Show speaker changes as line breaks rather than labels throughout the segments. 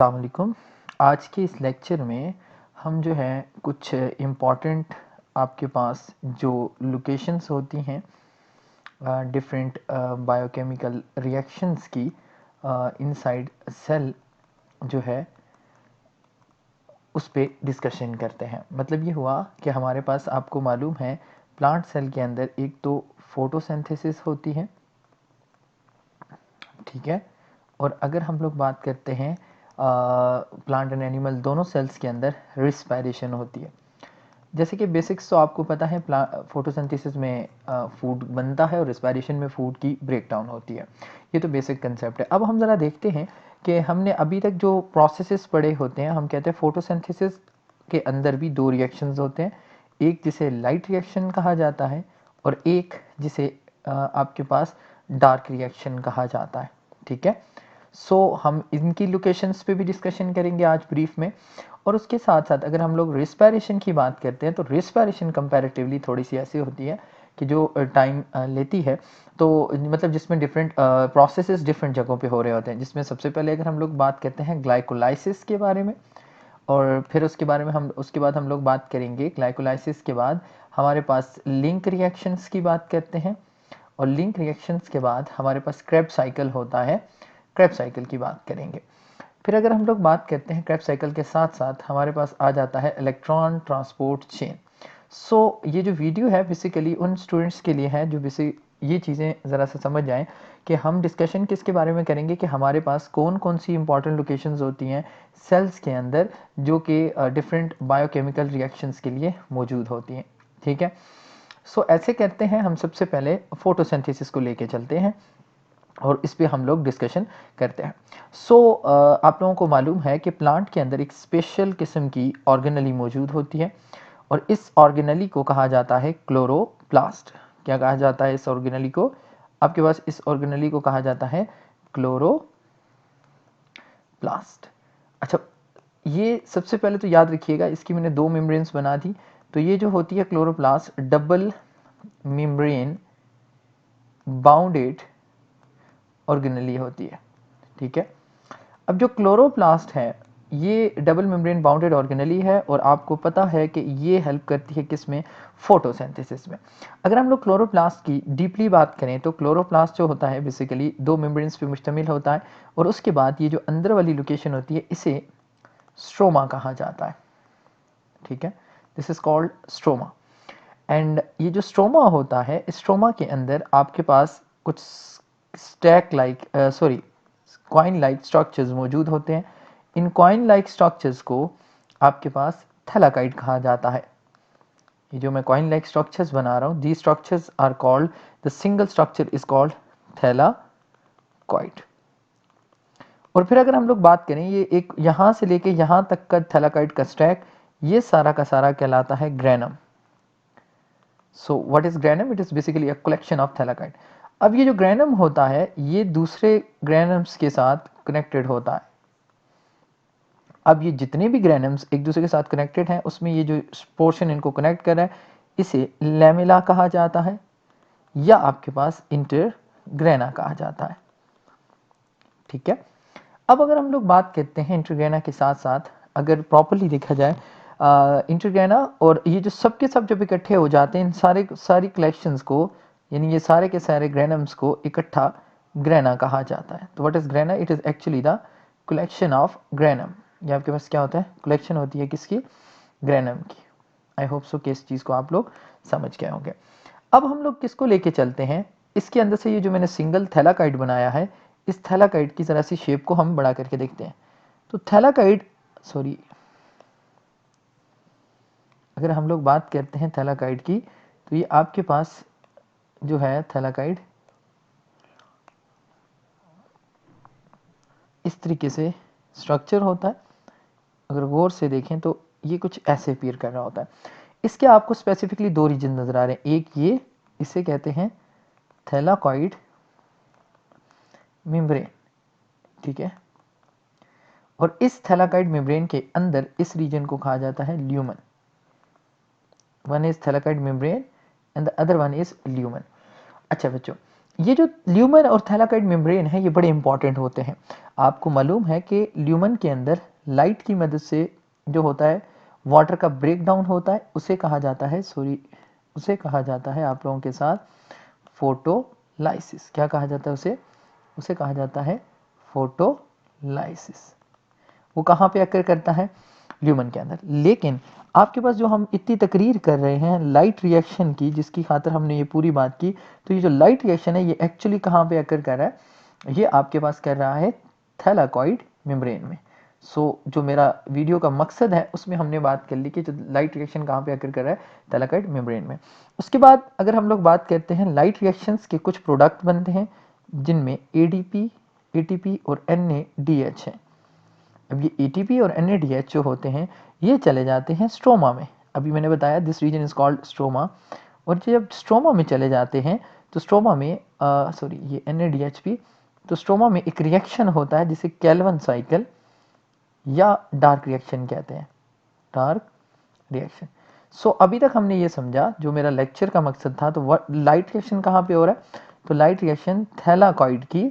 अस्सलाम वालेकुम। आज के इस लेक्चर में हम जो है कुछ इम्पॉर्टेंट आपके पास जो लोकेशंस होती हैं डिफरेंट बायोकेमिकल रिएक्शंस की इनसाइड सेल जो है उस पे डिस्कशन करते हैं। मतलब ये हुआ कि हमारे पास आपको मालूम है प्लांट सेल के अंदर एक तो फोटोसिंथेसिस होती है, ठीक है, और अगर हम लोग बात करते हैं प्लांट एंड एनिमल दोनों सेल्स के अंदर रिस्पायरेशन होती है। जैसे कि बेसिक्स तो आपको पता है, फोटोसिंथेसिस में फूड बनता है और रिस्पायरेशन में फूड की ब्रेकडाउन होती है। ये तो बेसिक कंसेप्ट है। अब हम ज़रा देखते हैं कि हमने अभी तक जो प्रोसेसेस पढ़े होते हैं, हम कहते हैं फोटोसिंथेसिस के अंदर भी दो रिएक्शंस होते हैं, एक जिसे लाइट रिएक्शन कहा जाता है और एक जिसे आपके पास डार्क रिएक्शन कहा जाता है, ठीक है। सो हम इनकी लोकेशंस पे भी डिस्कशन करेंगे आज ब्रीफ में। और उसके साथ साथ अगर हम लोग रिस्पायरेशन की बात करते हैं तो रिस्पायरेशन कंपैरेटिवली थोड़ी सी ऐसी होती है कि जो टाइम लेती है, तो मतलब जिसमें डिफरेंट प्रोसेसेस डिफरेंट जगहों पे हो रहे होते हैं। जिसमें सबसे पहले अगर हम लोग बात करते हैं ग्लाइकोलाइसिस के बारे में, और फिर उसके बाद हम लोग बात करेंगे ग्लाइकोलाइसिस के बाद हमारे पास लिंक रिएक्शंस की बात करते हैं, और लिंक रिएक्शंस के बाद हमारे पास क्रेब्स साइकिल होता है, क्रेब्स साइकिल की बात करेंगे। फिर अगर हम लोग बात करते हैं क्रेब्स साइकिल के साथ साथ हमारे पास आ जाता है इलेक्ट्रॉन ट्रांसपोर्ट चेन। सो ये जो वीडियो है बेसिकली उन स्टूडेंट्स के लिए है जो बेसिक ये चीज़ें ज़रा सा समझ जाएं कि हम डिस्कशन किसके बारे में करेंगे कि हमारे पास कौन कौन सी इंपॉर्टेंट लोकेशंस होती हैं सेल्स के अंदर जो कि डिफरेंट बायोकेमिकल रिएक्शंस के लिए मौजूद होती हैं, ठीक है। सो ऐसे करते हैं, हम सबसे पहले फोटोसिंथेसिस को लेके चलते हैं और इस पे हम लोग डिस्कशन करते हैं। सो आप लोगों को मालूम है कि प्लांट के अंदर एक स्पेशल किस्म की ऑर्गेनली मौजूद होती है और इस ऑर्गेनली को कहा जाता है क्लोरोप्लास्ट। क्या कहा जाता है इस ऑर्गेनली को? आपके पास इस ऑर्गेनली को कहा जाता है क्लोरोप्लास्ट। अच्छा, ये सबसे पहले तो याद रखिएगा, इसकी मैंने दो मेम्ब्रेन्स बना दी। तो ये जो होती है chloroplast double membrane bounded organelle होती है, ठीक है। अब जो क्लोरोप्लास्ट है ये डबल मेम्ब्रेन बाउंडेड ऑर्गेनली है और आपको पता है कि ये हेल्प करती है किसमें? फोटोसिंथेसिस में। अगर हम लोग क्लोरोप्लास्ट की डीपली बात करें तो क्लोरोप्लास्ट जो होता है बेसिकली दो मेम्ब्रेन्स पे मुश्तमिल होता है और उसके बाद ये जो अंदर वाली लोकेशन होती है इसे स्ट्रोमा कहा जाता है, ठीक है। This is called stroma. And ये जो स्ट्रोमा होता है, इस स्ट्रोमा के अंदर आपके पास कुछ stack like sorry coin like structures मौजूद होते हैं। इन कॉइन लाइक स्ट्रक्चर्स को आपके पास थैलाकाइड कहा जाता है। ये जो मैं कॉइन लाइक स्ट्रक्चर्स बना रहा हूँ, the structures are called, the single structure is called thylakoid. और फिर अगर हम लोग बात करें ये एक यहाँ से लेके यहाँ तक का थैलाकाइड का स्टैक, ये सारा का सारा कहलाता है granum. So what is granum? It is basically a collection of thylakoid. अब ये जो ग्रेनम होता है ये दूसरे ग्रेनम्स के साथ कनेक्टेड होता है। अब ये जितने भी ग्रेनम्स एक दूसरे के साथ कनेक्टेड हैं उसमें ये जो पोर्शन इनको कनेक्ट कर रहा है इसे लैमेला कहा जाता है या आपके पास इंटरग्रेना कहा जाता है, ठीक है। अब अगर हम लोग बात करते हैं इंटरग्रेना के साथ साथ, अगर प्रॉपरली देखा जाए इंटरग्रेना और ये जो सब के सब जब इकट्ठे हो जाते हैं इन सारी कलेक्शंस को, यानी ये सारे के सारे ग्रेनम्स को इकट्ठा ग्रेना कहा जाता है। तो what is grana? It is actually the collection of granum. ये आपके पास क्या होता है? कलेक्शन होती है किसकी? ग्रेनम की। आई होप सो कि इस चीज़ को आप लोग समझ गए होंगे। अब हम लोग किसको लेके चलते हैं, इसके अंदर से ये जो मैंने सिंगल थैलाकाइड बनाया है इस थैलाकाइड की जरा सी शेप को हम बड़ा करके देखते हैं। तो थैलाकाइड सॉरी अगर हम लोग बात करते हैं थैलाकाइड की तो ये आपके पास जो है थैलाकाइड इस तरीके से स्ट्रक्चर होता है। अगर गौर से देखें तो ये कुछ ऐसे अपीयर कर रहा होता है। इसके आपको स्पेसिफिकली दो रीजन नजर आ रहे हैं, एक ये, इसे कहते हैं थैलाकॉइड मेम्ब्रेन, ठीक है। और इस थैलाकॉइड मेम्ब्रेन के अंदर इस रीजन को कहा जाता है lumen. One is thylakoid membrane and the other one is lumen. अच्छा बच्चों, ये जो ल्यूमन और थैलाकॉइड मेम्ब्रेन है ये बड़े इंपॉर्टेंट होते हैं। आपको मालूम है कि ल्यूमन के अंदर लाइट की मदद से जो होता है वाटर का ब्रेक डाउन होता है, उसे कहा जाता है उसे कहा जाता है आप लोगों के साथ फोटोलाइसिस। क्या कहा जाता है उसे? उसे कहा जाता है फोटोलाइसिस। वो कहाँ पे अकर करता है? ल्यूमन के अंदर। लेकिन आपके पास जो हम इतनी तकरीर कर रहे हैं लाइट रिएक्शन की, जिसकी खातर हमने ये पूरी बात की, तो ये जो लाइट रिएक्शन है ये एक्चुअली कहाँ पे अकर कर रहा है? ये आपके पास कर रहा है थैलाकॉइड मेम्ब्रेन में। जो मेरा वीडियो का मकसद है उसमें हमने बात कर ली कि जो लाइट रिएक्शन कहाँ पे अकर कर रहा है? थैलाकॉइड मेम्ब्रेन में। उसके बाद अगर हम लोग बात करते हैं लाइट रिएक्शंस के कुछ प्रोडक्ट बनते हैं जिनमें एडीपी, एटीपी और एनएडीएच है। अब ये एटीपी और एनएडीएच जो होते हैं ये चले जाते हैं स्ट्रोमा में। अभी मैंने बताया this region is called stroma. और जब स्ट्रोमा में चले जाते हैं तो स्ट्रोमा में ये एनएडीएच भी, तो स्ट्रोमा में एक रिएक्शन होता है जिसे कैल्वन साइकिल या डार्क रिएक्शन कहते हैं, डार्क रिएक्शन। अभी तक हमने ये समझा, जो मेरा लेक्चर का मकसद था, तो लाइट रिएक्शन कहाँ पे हो रहा है? तो लाइट रिएक्शन थैलाकॉइड की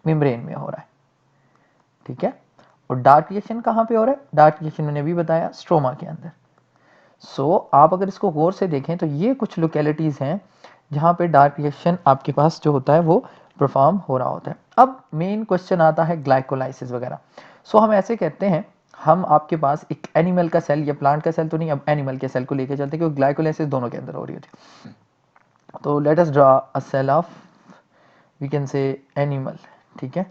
मेम्ब्रेन में हो रहा है, ठीक है। और डार्क रिएक्शन कहाँ पे हो रहा है? डार्क रिएक्शन मैंने भी बताया स्ट्रोमा के अंदर। आप अगर इसको गौर से देखें तो ये कुछ लोकेलिटीज हैं जहाँ पे डार्क रिएक्शन आपके पास जो होता है वो परफॉर्म हो रहा होता है। अब मेन क्वेश्चन आता है ग्लाइकोलाइसिस वगैरह। हम ऐसे कहते हैं, हम आपके पास एक एनिमल का सेल या प्लांट का सेल तो नहीं, अब एनिमल के सेल को लेकर चलते हैं क्योंकि ग्लाइकोलाइसिस दोनों के अंदर हो रही होती है। तो let us draw a cell of, we can say animal, ठीक है।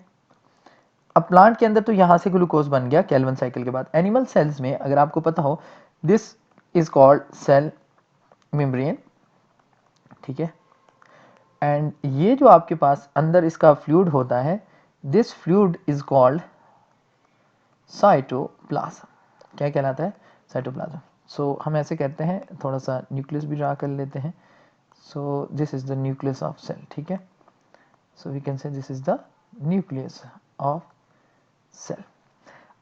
अब प्लांट के अंदर तो यहां से ग्लूकोज बन गया कैल्विन साइकिल के बाद। एनिमल सेल्स में अगर आपको पता हो, this is called cell membrane, ठीक है। एंड ये जो आपके पास अंदर इसका फ्लूइड होता है, this fluid is called cytoplasm. क्या कहलाता है? साइटोप्लाज्म। हम ऐसे कहते हैं, थोड़ा सा न्यूक्लियस भी ड्रा कर लेते हैं। This is the nucleus of cell, ठीक है। We can say this is the nucleus of cell.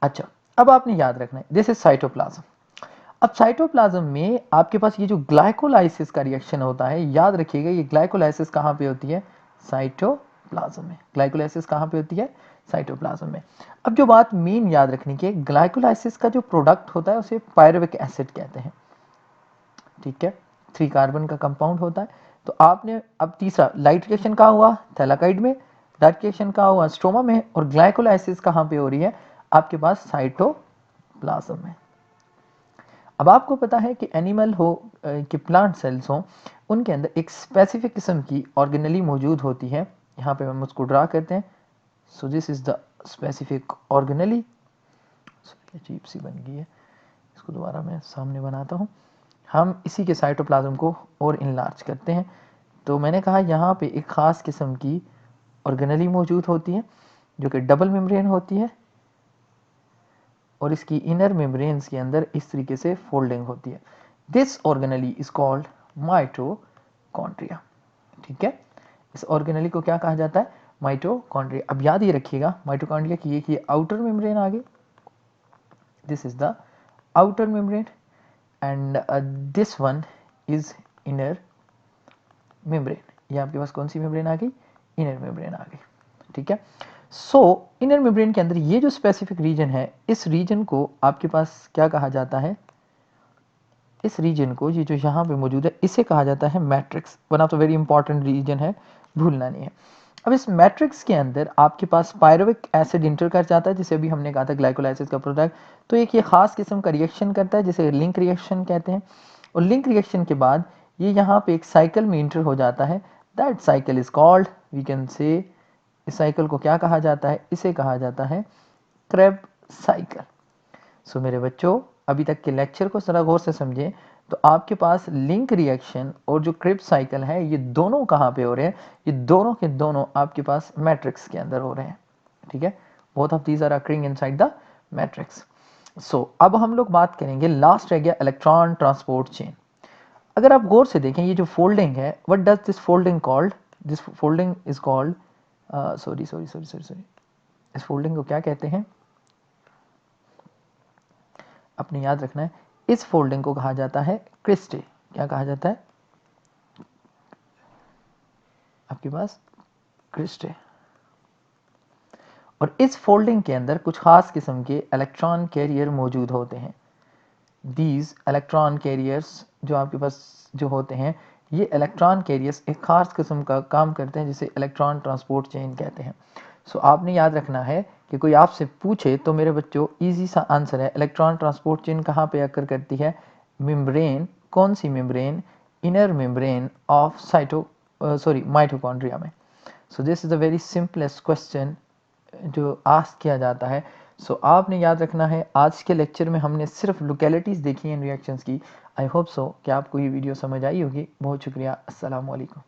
अच्छा, अब आपने याद रखना है दिस इज साइटोप्लाज्म। अब साइटोप्लाज्म में आपके पास ये जो ग्लाइकोलाइसिस का रिएक्शन होता है, याद रखिएगा ये ग्लाइकोलाइसिस कहाँ पे होती है? साइटोप्लाज्म में। ग्लाइकोलाइसिस कहाँ पे होती है? साइटोप्लाज्म में। अब जो बात मेन याद रखनी है, ग्लाइकोलाइसिस का जो प्रोडक्ट होता है उसे पायरुविक एसिड कहते हैं, ठीक है। 3 कार्बन का कंपाउंड होता है। तो आपने अब तीसरा लाइट रिएक्शन कहाँ हुआ? थैलाकॉइड में। डार्क रिएक्शन कहाँ हुआ? स्ट्रोमा में। और ग्लाइकोलाइसिस कहाँ पे हो रही है? आपके पास साइटोप्लाज्म में। अब आपको पता है कि एनिमल हो कि प्लांट सेल्स हो, उनके अंदर एक स्पेसिफिक किस्म की ऑर्गेनेली मौजूद होती है। यहाँ पे हम उसको ड्रा करते हैं। This is the specific organelle. अजीब सी बन गई है, इसको दोबारा मैं सामने बनाता हूँ। हम इसी के साइटोप्लाज्म को और इनलार्ज करते हैं। तो मैंने कहा यहाँ पे एक ख़ास किस्म की ऑर्गेनेली मौजूद होती है जो कि डबल मेम्ब्रेन होती है, और इसकी इनर मेम्ब्रेन्स के अंदर इस तरीके से फोल्डिंग होती है। This organelle is called mitochondria, ठीक है। इस ऑर्गेनेली को क्या कहा जाता है? माइटोकॉन्ड्रिया। अब याद ये रखिएगा माइटोकॉन्ड्रिया की ये आउटर मेम्ब्रेन आ गई, this is the outer membrane, and this one is inner membrane. ये आपके पास कौन सी मेम्ब्रेन आ गई? इनर मेम्ब्रेन आ गई, ठीक है। इनर मेम्ब्रेन के अंदर ये जो स्पेसिफिक रीजन है, इस रीजन को आपके पास क्या कहा जाता है? इस रीजन को, ये जो यहाँ पे मौजूद है, इसे कहा जाता है matrix. One of the very important region है, भूलना नहीं है। अब इस मैट्रिक्स के अंदर आपके पास पायरुविक एसिड इंटर कर जाता है, जिसे अभी हमने कहा था ग्लाइकोलाइसिस का प्रोडक्ट। तो एक ये खास किस्म का रिएक्शन करता है जिसे लिंक रिएक्शन कहते हैं। और लिंक रिएक्शन के बाद ये यहाँ पे एक साइकिल में इंटर हो जाता है। That cycle is called, we can say, इस साइकिल को क्या कहा जाता है? इसे कहा जाता है क्रेब साइकिल। मेरे बच्चों, अभी तक के लेक्चर को जरा गौर से समझें। तो आपके पास लिंक रिएक्शन और जो क्रेब साइकिल है, ये दोनों कहाँ पे हो रहे हैं? ये दोनों के दोनों आपके पास मैट्रिक्स के अंदर हो रहे हैं, ठीक है। Both of these are occurring inside the matrix. अब हम लोग बात करेंगे, लास्ट रह गया इलेक्ट्रॉन ट्रांसपोर्ट चेन। अगर आप गौर से देखें, ये जो फोल्डिंग है, what does this folding called? This folding is called, sorry, इस फोल्डिंग को क्या कहते हैं? अपने याद रखना है, इस फोल्डिंग को कहा जाता है क्रिस्टे। क्या कहा जाता है? आपके पास क्रिस्टे। और इस फोल्डिंग के अंदर कुछ खास किस्म के इलेक्ट्रॉन कैरियर मौजूद होते हैं। दीज इलेक्ट्रॉन कैरियर्स जो आपके पास जो होते हैं, ये इलेक्ट्रॉन कैरियर्स एक खास किस्म का काम करते हैं जिसे इलेक्ट्रॉन ट्रांसपोर्ट चेन कहते हैं। सो आपने याद रखना है कि कोई आपसे पूछे तो मेरे बच्चों इजी सा आंसर है, इलेक्ट्रॉन ट्रांसपोर्ट चेन कहाँ पे अकर करती है? मेम्ब्रेन। कौन सी membrane? Inner membrane of mitochondria में। So this is a very simplest question जो आस्क किया जाता है। सो आपने याद रखना है, आज के लेक्चर में हमने सिर्फ लोकेलिटीज़ देखी हैं रिएक्शंस की। आई होप सो कि आपको ये वीडियो समझ आई होगी। बहुत शुक्रिया। अस्सलाम वालेकुम।